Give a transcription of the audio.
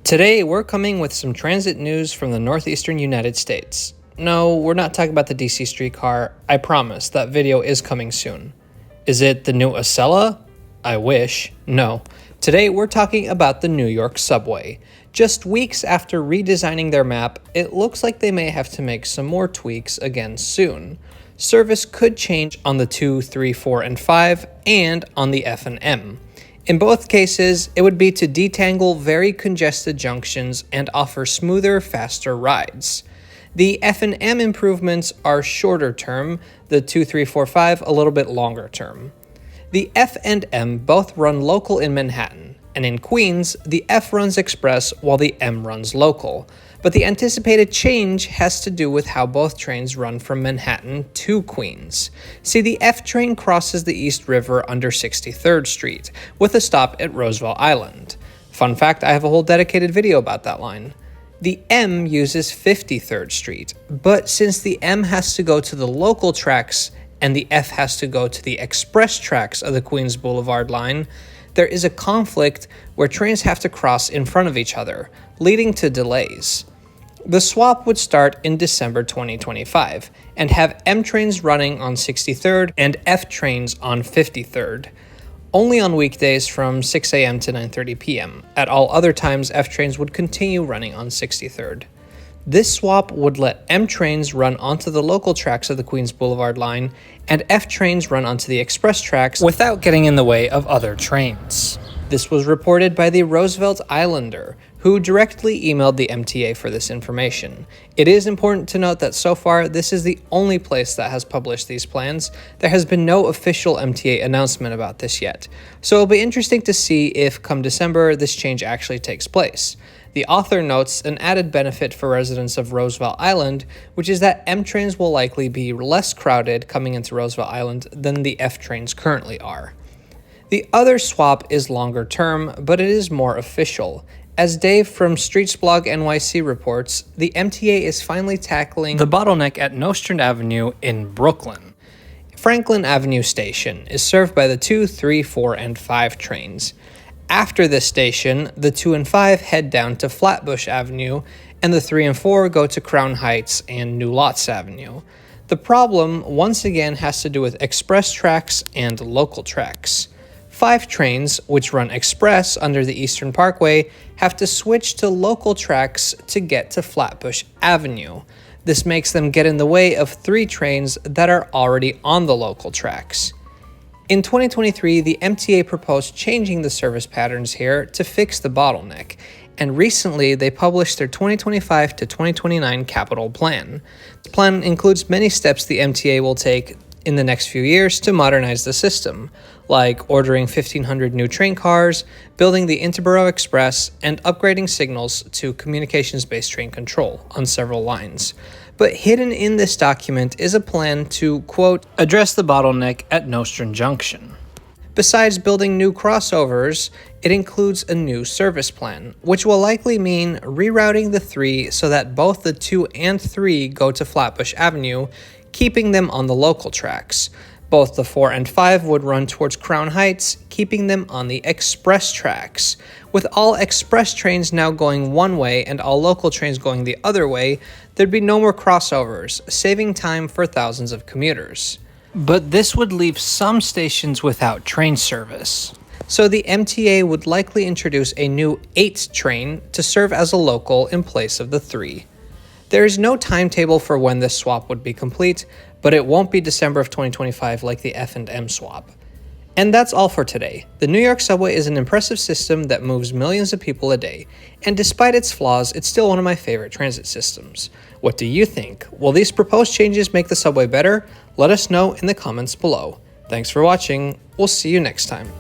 Today, we're coming with some transit news from the northeastern United States. No, we're not talking about the DC streetcar. I promise, that video is coming soon. Is it the new Acela? I wish. No. Today, we're talking about the New York subway. Just weeks after redesigning their map, it looks like they may have to make some more tweaks again soon. Service could change on the 2, 3, 4, and 5, and on the F and M. In both cases, it would be to detangle very congested junctions and offer smoother, faster rides. The F and M improvements are shorter term, the 2, 3, 4, 5 a little bit longer term. The F and M both run local in Manhattan, and in Queens, the F runs express while the M runs local. But the anticipated change has to do with how both trains run from Manhattan to Queens. See, the F train crosses the East River under 63rd Street, with a stop at Roosevelt Island. Fun fact, I have a whole dedicated video about that line. The M uses 53rd Street, but since the M has to go to the local tracks and the F has to go to the express tracks of the Queens Boulevard line, there is a conflict where trains have to cross in front of each other, leading to delays. The swap would start in December 2025 and have M trains running on 63rd and F trains on 53rd. Only on weekdays from 6 a.m. to 9:30 p.m. At all other times, F trains would continue running on 63rd. This swap would let M trains run onto the local tracks of the Queens Boulevard line and F trains run onto the express tracks without getting in the way of other trains. This was reported by the Roosevelt Islander, who directly emailed the MTA for this information. It is important to note that so far, this is the only place that has published these plans. There has been no official MTA announcement about this yet, so it'll be interesting to see if, come December, this change actually takes place. The author notes an added benefit for residents of Roosevelt Island, which is that M trains will likely be less crowded coming into Roosevelt Island than the F trains currently are. The other swap is longer term, but it is more official. As Dave from Streets Blog NYC reports, the MTA is finally tackling the bottleneck at Nostrand Avenue in Brooklyn. Franklin Avenue Station is served by the 2, 3, 4, and 5 trains. After this station, the 2 and 5 head down to Flatbush Avenue, and the 3 and 4 go to Crown Heights and New Lots Avenue. The problem, once again, has to do with express tracks and local tracks. 5 trains, which run express under the Eastern Parkway, have to switch to local tracks to get to Flatbush Avenue. This makes them get in the way of 3 trains that are already on the local tracks. In 2023, the MTA proposed changing the service patterns here to fix the bottleneck, and recently they published their 2025 to 2029 capital plan. The plan includes many steps the MTA will take in the next few years to modernize the system, like ordering 1,500 new train cars, building the Interborough Express, and upgrading signals to communications-based train control on several lines. But hidden in this document is a plan to, quote, address the bottleneck at Nostrand Junction. Besides building new crossovers, it includes a new service plan, which will likely mean rerouting the 3 so that both the 2 and 3 go to Flatbush Avenue, keeping them on the local tracks. Both the 4 and 5 would run towards Crown Heights, keeping them on the express tracks. With all express trains now going one way and all local trains going the other way, there'd be no more crossovers, saving time for thousands of commuters. But this would leave some stations without train service. So the MTA would likely introduce a new 8 train to serve as a local in place of the 3. There is no timetable for when this swap would be complete, but it won't be December of 2025 like the F and M swap. And that's all for today. The New York subway is an impressive system that moves millions of people a day, and despite its flaws, it's still one of my favorite transit systems. What do you think? Will these proposed changes make the subway better? Let us know in the comments below. Thanks for watching. We'll see you next time.